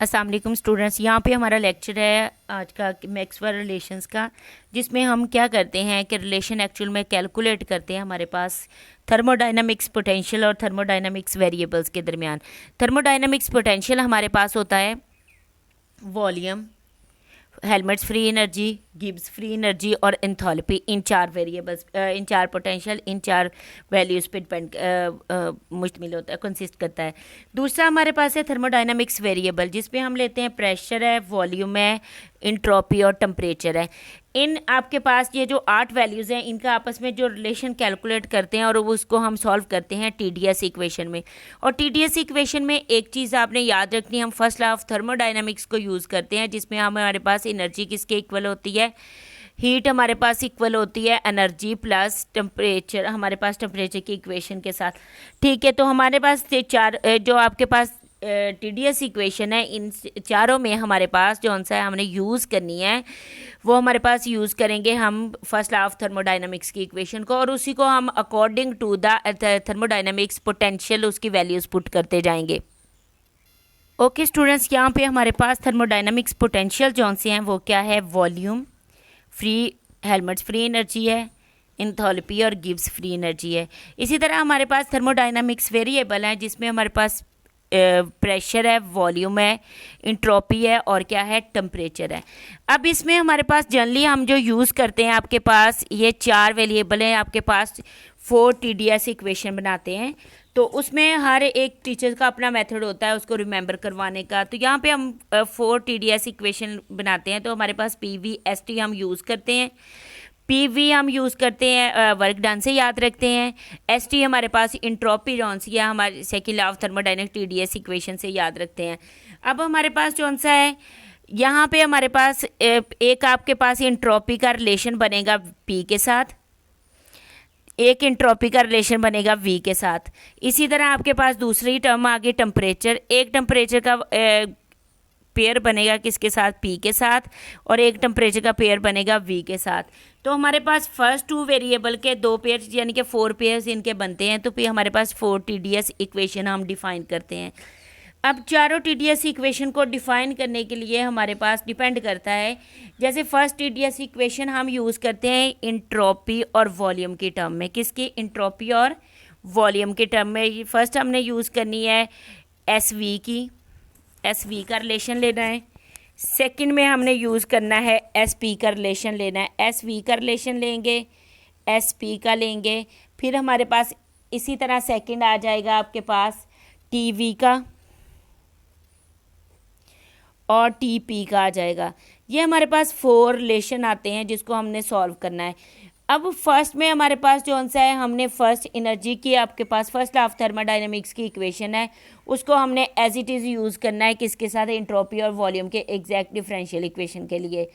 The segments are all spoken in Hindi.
अस्सलाम वालेकुम स्टूडेंट्स। यहाँ पे हमारा लेक्चर है आज का मैक्सवेल रिलेशंस का, जिसमें हम क्या करते हैं कि रिलेशन एक्चुअल में कैलकुलेट करते हैं हमारे पास थर्मोडायनामिक्स पोटेंशियल और थर्मोडायनामिक्स वेरिएबल्स के दरमियान। थर्मोडायनामिक्स पोटेंशियल हमारे पास होता है volume, Helmholtz free energy, Gibbs free energy और एंथैल्पी। इन चार वेरिएबल्स, इन चार पोटेंशियल, इन चार वैल्यूज़ पे डिपेंड मुश्तमिल होता है, कंसिस्ट करता है। दूसरा हमारे पास है थर्मोडायनामिक्स वेरिएबल, जिसमें हम लेते हैं प्रेशर है, वॉल्यूम है, इंट्रोपी और टेम्परेचर है। इन आपके पास ये जो 8 वैल्यूज़ हैं, इनका आपस में जो रिलेशन कैलकुलेट करते हैं और उसको हम सॉल्व करते हैं टीडीएस इक्वेशन में। और टीडीएस इक्वेशन में एक चीज़ आपने याद रखनी है, हम फर्स्ट लॉ ऑफ थर्मोडायनामिक्स को यूज़ करते हैं, जिसमें हमारे पास एनर्जी किसके इक्वल होती है, हीट हमारे पास इक्वल होती है एनर्जी प्लस टेम्परेचर, हमारे पास टेम्परेचर की इक्वेशन के साथ। ठीक है, तो हमारे पास ये चार जो आपके पास टीडीएस इक्वेशन है, इन चारों में हमारे पास जो सा है हमने यूज़ करनी है, वो हमारे पास यूज़ करेंगे हम फर्स्ट लॉ ऑफ थर्मोडायनामिक्स की इक्वेशन को, और उसी को हम according to the thermodynamics potential उसकी वैल्यूज़ पुट करते जाएंगे। ओके स्टूडेंट्स, यहाँ पे हमारे पास थर्मोडायनामिक्स पोटेंशियल जो से हैं वो क्या है, वॉल्यूम, फ्री हेल्मट्स फ्री एनर्जी है, इंथैल्पी और गिब्स फ्री एनर्जी है। इसी तरह हमारे पास थर्मोडायनामिक्स वेरिएबल हैं, जिसमें हमारे पास प्रेशर है, वॉल्यूम है, इंट्रोपी है और क्या है, टेम्परेचर है। अब इसमें हमारे पास जनरली हम जो यूज़ करते हैं, आपके पास ये 4 वेरिएबल हैं, आपके पास 4 टीडीएस इक्वेशन बनाते हैं, तो उसमें हर एक टीचर का अपना मेथड होता है उसको रिमेंबर करवाने का। तो यहाँ पे हम 4 टीडीएस इक्वेशन बनाते हैं, तो हमारे पास पीवी एसटी हम यूज़ करते हैं। पीवी हम यूज़ करते हैं वर्क डन से याद रखते हैं। एसटी हमारे पास इंट्रोपी जौन सी है हमारे second law of thermodynamics TDS equation से याद रखते हैं। अब हमारे पास जौन सा है, यहाँ पे हमारे पास एक आपके पास इंट्रोपी का रिलेशन बनेगा पी के साथ, एक इंट्रोपी का रिलेशन बनेगा वी के साथ। इसी तरह आपके पास दूसरी टर्म आ गई टेम्परेचर, एक टेम्परेचर का पेयर बनेगा किसके साथ, पी के साथ, और एक टेम्परेचर का पेयर बनेगा वी के साथ। तो हमारे पास फर्स्ट 2 वेरिएबल के 2 पेयर्स यानी कि 4 पेयर्स इनके बनते हैं, तो फिर हमारे पास 4 टीडीएस इक्वेशन हम डिफाइन करते हैं। अब चारों टीडीएस इक्वेशन को डिफाइन करने के लिए हमारे पास डिपेंड करता है, जैसे फर्स्ट टीडीएस इक्वेशन हम यूज़ करते हैं इंट्रोपी और वॉल्यूम की टर्म में। किसकी, इंट्रोपी और वॉल्यूम के टर्म में फर्स्ट हमने यूज़ करनी है एस वी की, एस वी का रिलेशन लेना है। सेकंड में हमने यूज़ करना है एस पी का रिलेशन लेना है, एस वी का रिलेशन लेंगे, एस पी का लेंगे, फिर हमारे पास इसी तरह सेकंड आ जाएगा आपके पास टी वी का और टी पी का आ जाएगा। ये हमारे पास 4 रिलेशन आते हैं जिसको हमने सॉल्व करना है। अब फर्स्ट में हमारे पास जो सा है, हमने फर्स्ट एनर्जी की, आपके पास फर्स्ट लॉ ऑफ थर्मोडायनामिक्स की इक्वेशन है, उसको हमने एज इट इज़ यूज़ करना है किसके साथ, इंट्रोपी और वॉल्यूम के एग्जैक्ट डिफरेंशियल इक्वेशन के लिए।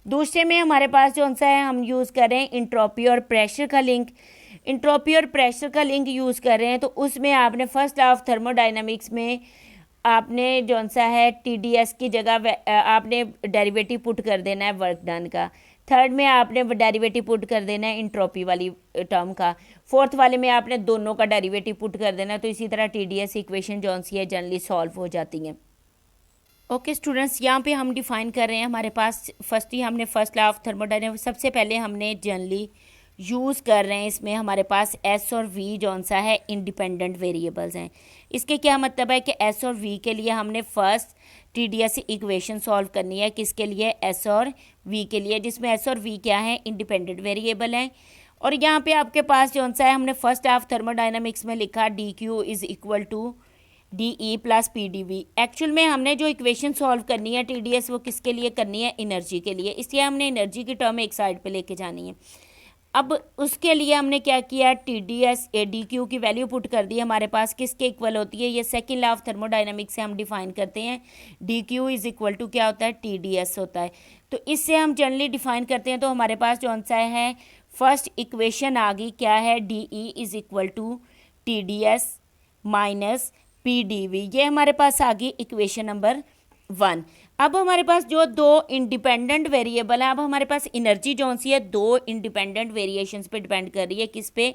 दूसरे में हमारे पास जो सा है, हम यूज़ कर रहे हैं इंट्रोपी और प्रेशर का लिंक। इंट्रोपी और प्रेशर का लिंक यूज़ कर रहे हैं, तो उसमें आपने फर्स्ट लॉ ऑफ थर्मोडायनामिक्स में आपने जौन सा है टीडीएस की जगह आपने डेरिवेटिव पुट कर देना है वर्क डन का। थर्ड में आपने डेरिवेटिव पुट कर देना है इंट्रोपी वाली टर्म का। फोर्थ वाले में आपने दोनों का डेरिवेटिव पुट कर देना है। तो इसी तरह टीडीएस इक्वेशन जौन सी है जनरली सॉल्व हो जाती हैं। ओके स्टूडेंट्स, यहाँ पे हम डिफाइन कर रहे हैं, हमारे पास फर्स्ट ही हमने फर्स्ट लॉ ऑफ थर्मोडायनामिक्स सबसे पहले हमने जनरली यूज़ कर रहे हैं, इसमें हमारे पास एस और वी जौन सा है इंडिपेंडेंट वेरिएबल्स हैं। इसके क्या मतलब है कि एस और वी के लिए हमने फर्स्ट टीडीएस इक्वेशन सॉल्व करनी है, किसके लिए, एस और वी के लिए, जिसमें एस और वी क्या है, इंडिपेंडेंट वेरिएबल हैं। और यहाँ पे आपके पास जौन सा है, हमने फर्स्ट ऑफ थर्मोडायनामिक्स में लिखा D Q is equal to D E plus P D V. Actual में हमने जो इक्वेशन सॉल्व करनी है टीडीएस, वो किसके लिए करनी है, एनर्जी के लिए, इसलिए हमने एनर्जी की टर्म एक साइड पे लेके जानी है। अब उसके लिए हमने क्या किया, T D S A D Q की वैल्यू पुट कर दी हमारे पास किसके इक्वल होती है, ये सेकंड लॉ ऑफ थर्मोडायनामिक्स से हम डिफाइन करते हैं। D Q is equal to क्या होता है, टी डी एस होता है। तो इससे हम जनरली डिफाइन करते हैं, तो हमारे पास जो सा है फर्स्ट इक्वेशन आ गई, क्या है, D E is equal to T D S minus P D V. ये हमारे पास आ गई इक्वेशन नंबर 1। अब हमारे पास जो 2 इंडिपेंडेंट वेरिएबल हैं, अब हमारे पास एनर्जी जो सी है 2 इंडिपेंडेंट वेरिएशंस पे डिपेंड कर रही है, किस पे,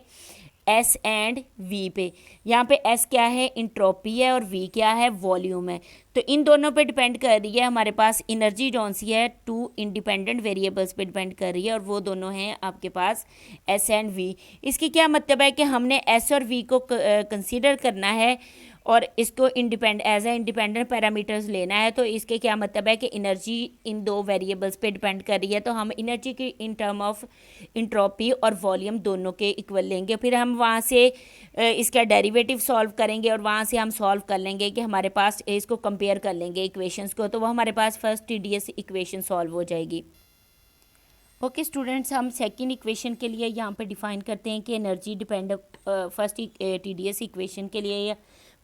एस एंड वी पे। यहाँ पे एस क्या है, इंट्रोपी है, और वी क्या है, वॉल्यूम है। तो इन दोनों पे डिपेंड कर रही है हमारे पास एनर्जी जौन सी है, टू इंडिपेंडेंट वेरिएबल्स पे डिपेंड कर रही है, और वो दोनों हैं आपके पास एस एंड वी। इसकी क्या मतलब है कि हमने एस और वी को कंसीडर करना है और इसको एज ए इंडिपेंडेंट पैरामीटर्स लेना है। तो इसके क्या मतलब है कि एनर्जी इन दो वेरिएबल्स पे डिपेंड कर रही है, तो हम एनर्जी की इन टर्म ऑफ इंट्रोपी और वॉल्यूम दोनों के इक्वल लेंगे। फिर हम वहाँ से इसका डेरिवेटिव सॉल्व करेंगे, और वहाँ से हम सॉल्व कर लेंगे कि हमारे पास इसको कंपेयर कर लेंगे इक्वेशंस को, तो वो हमारे पास फर्स्ट TDS इक्वेशन सॉल्व हो जाएगी। ओके स्टूडेंट्स, हम सेकंड इक्वेशन के लिए यहाँ पे डिफाइन करते हैं कि energy depend first TDS equation के लिए या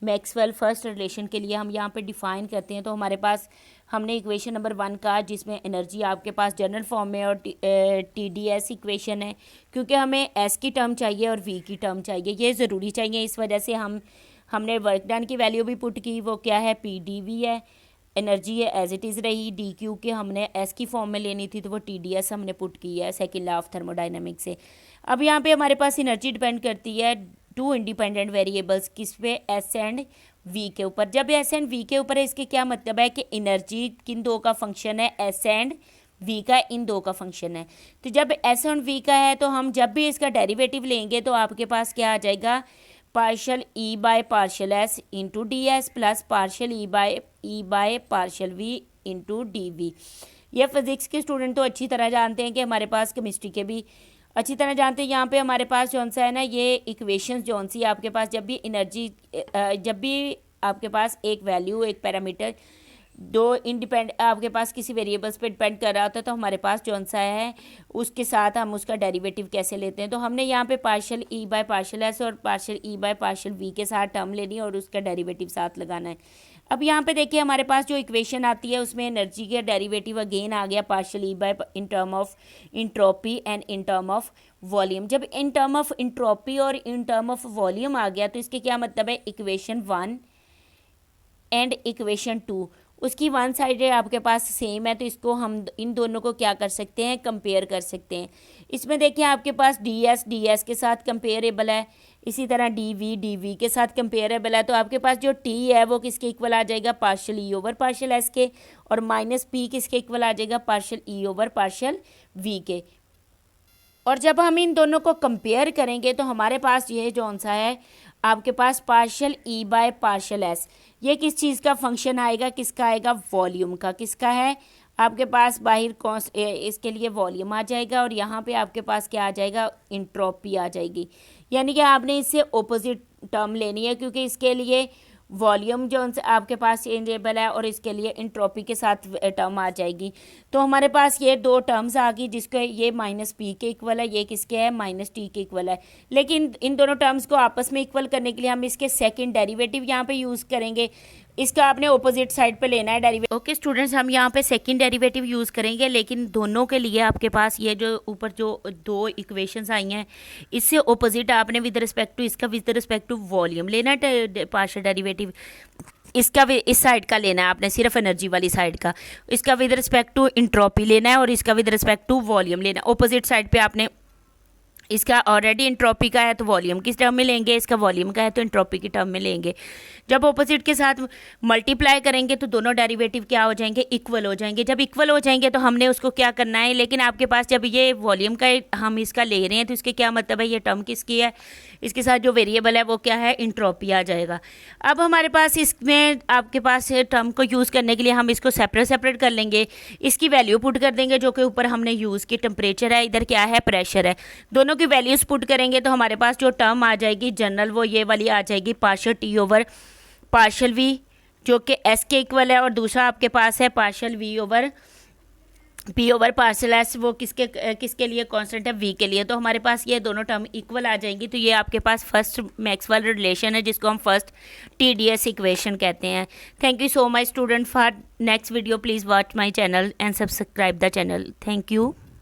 मैक्सवेल फर्स्ट रिलेशन के लिए हम यहाँ पे डिफाइन करते हैं। तो हमारे पास हमने इक्वेशन नंबर 1 का, जिसमें एनर्जी आपके पास जनरल फॉर्म में और TDS इक्वेशन है, क्योंकि हमें S की टर्म चाहिए और V की टर्म चाहिए, ये ज़रूरी चाहिए। इस वजह से हमने वर्क डन की वैल्यू भी पुट की, वो क्या है, PdV है। एनर्जी है एज इट इज़ रही, DQ के हमने S की फॉर्म में लेनी थी, तो वो TDS हमने पुट की है सेकेंड लॉ ऑफ थर्मोडाइनमिक्स से। अब यहाँ पे हमारे पास एनर्जी डिपेंड करती है टू इंडिपेंडेंट वेरिएबल्स, किस पे, S एंड V के ऊपर। जब S एंड V के ऊपर है, इसके क्या मतलब है कि एनर्जी किन दो का फंक्शन है, S एंड V का, इन दो का फंक्शन है। तो जब S एंड V का है, तो हम जब भी इसका डेरिवेटिव लेंगे तो आपके पास क्या आ जाएगा, partial E by partial S into DS plus partial E by partial V into DV। ये फिजिक्स के स्टूडेंट तो अच्छी तरह जानते हैं कि हमारे पास केमिस्ट्री के भी अच्छी तरह जानते हैं। यहाँ पे हमारे पास जौन सा है ना, ये इक्वेशंस जौन सी आपके पास जब भी आपके पास एक वैल्यू, एक पैरामीटर दो आपके पास किसी वेरिएबल्स पे डिपेंड कर रहा होता है, तो हमारे पास जौन सा है उसके साथ हम उसका डेरिवेटिव कैसे लेते हैं। तो हमने यहाँ पे partial E by partial S और partial E by partial V के साथ टर्म लेनी है और उसका डेरिवेटिव साथ लगाना है। अब यहाँ पे देखिए हमारे पास जो इक्वेशन आती है उसमें एनर्जी का डेरिवेटिव अगेन आ गया, partial E by in term of entropy and in term of volume. जब इन टर्म ऑफ इंट्रोपी और इन टर्म ऑफ वॉल्यूम आ गया, तो इसके क्या मतलब है, इक्वेशन 1 एंड इक्वेशन 2 उसकी वन साइड आपके पास सेम है, तो इसको हम इन दोनों को क्या कर सकते हैं, कंपेयर कर सकते हैं। इसमें देखिए आपके पास DS के साथ कंपेरेबल है, इसी तरह DV के साथ कंपेरेबल है। तो आपके पास जो T है वो किसके इक्वल आ जाएगा, partial E over partial S के, और माइनस P किसके इक्वल आ जाएगा, partial E over partial V के। और जब हम इन दोनों को कंपेयर करेंगे तो हमारे पास ये जौन सा है आपके पास partial E by partial S, ये किस चीज़ का फंक्शन आएगा, किसका आएगा, वॉल्यूम का। किसका है, आपके पास बाहर इसके लिए वॉल्यूम आ जाएगा, और यहाँ पे आपके पास क्या आ जाएगा, इंट्रोपी आ जाएगी। यानी कि आपने इससे ऑपोजिट टर्म लेनी है, क्योंकि इसके लिए वॉल्यूम जो आपके पास चेंजेबल है और इसके लिए इंट्रोपी के साथ टर्म आ जाएगी। तो हमारे पास ये दो टर्म्स आ गई, जिसको ये -P के इक्वल है, ये किसके है, -T के इक्वल है। लेकिन इन दोनों टर्म्स को आपस में इक्वल करने के लिए हम इसके सेकंड डेरिवेटिव यहाँ पे यूज़ करेंगे। इसका आपने ऑपोजिट साइड पे लेना है डेरिवेटिव। ओके स्टूडेंट्स, हम यहाँ पे सेकंड डेरिवेटिव यूज़ करेंगे, लेकिन दोनों के लिए आपके पास ये जो ऊपर जो दो इक्वेशंस आई हैं, इससे ऑपोजिट आपने विद रिस्पेक्ट टू इसका विद रिस्पेक्ट टू वॉल्यूम लेना है पार्शियल डेरिवेटिव। इसका इस साइड का लेना है आपने, सिर्फ एनर्जी वाली साइड का। इसका विद रिस्पेक्ट टू इंट्रोपी लेना है और इसका विद रिस्पेक्ट टू वॉल्यूम लेना है। ऑपोजिट साइड पे आपने, इसका ऑलरेडी इंट्रोपी का है तो वॉल्यूम किस टर्म में लेंगे, इसका वॉल्यूम का है तो इंट्रोपी की टर्म में लेंगे। जब ऑपोजिट के साथ मल्टीप्लाई करेंगे तो दोनों डेरिवेटिव क्या हो जाएंगे, इक्वल हो जाएंगे। जब इक्वल हो जाएंगे तो हमने उसको क्या करना है, लेकिन आपके पास जब ये वॉल्यूम का हम इसका ले रहे हैं तो इसके क्या मतलब है, ये टर्म किसकी है, इसके साथ जो वेरिएबल है वो क्या है, इंट्रोपी आ जाएगा। अब हमारे पास इसमें आपके पास टर्म को यूज़ करने के लिए हम इसको सेपरेट कर लेंगे, इसकी वैल्यू पुट कर देंगे जो कि ऊपर हमने यूज़ की टेम्परेचर है, इधर क्या है, प्रेशर है। दोनों की वैल्यूज पुट करेंगे तो हमारे पास जो टर्म आ जाएगी जनरल, वो ये वाली आ जाएगी, partial T over partial V जो कि S के इक्वल है, और दूसरा आपके पास है partial V over P over partial S, वो किसके लिए कांस्टेंट है, V के लिए। तो हमारे पास ये दोनों टर्म इक्वल आ जाएंगी। तो ये आपके पास फर्स्ट मैक्सवेल रिलेशन है, जिसको हम फर्स्ट TDS इक्वेशन कहते हैं। Thank you so much student. For next video please watch my channel and subscribe the channel. Thank you.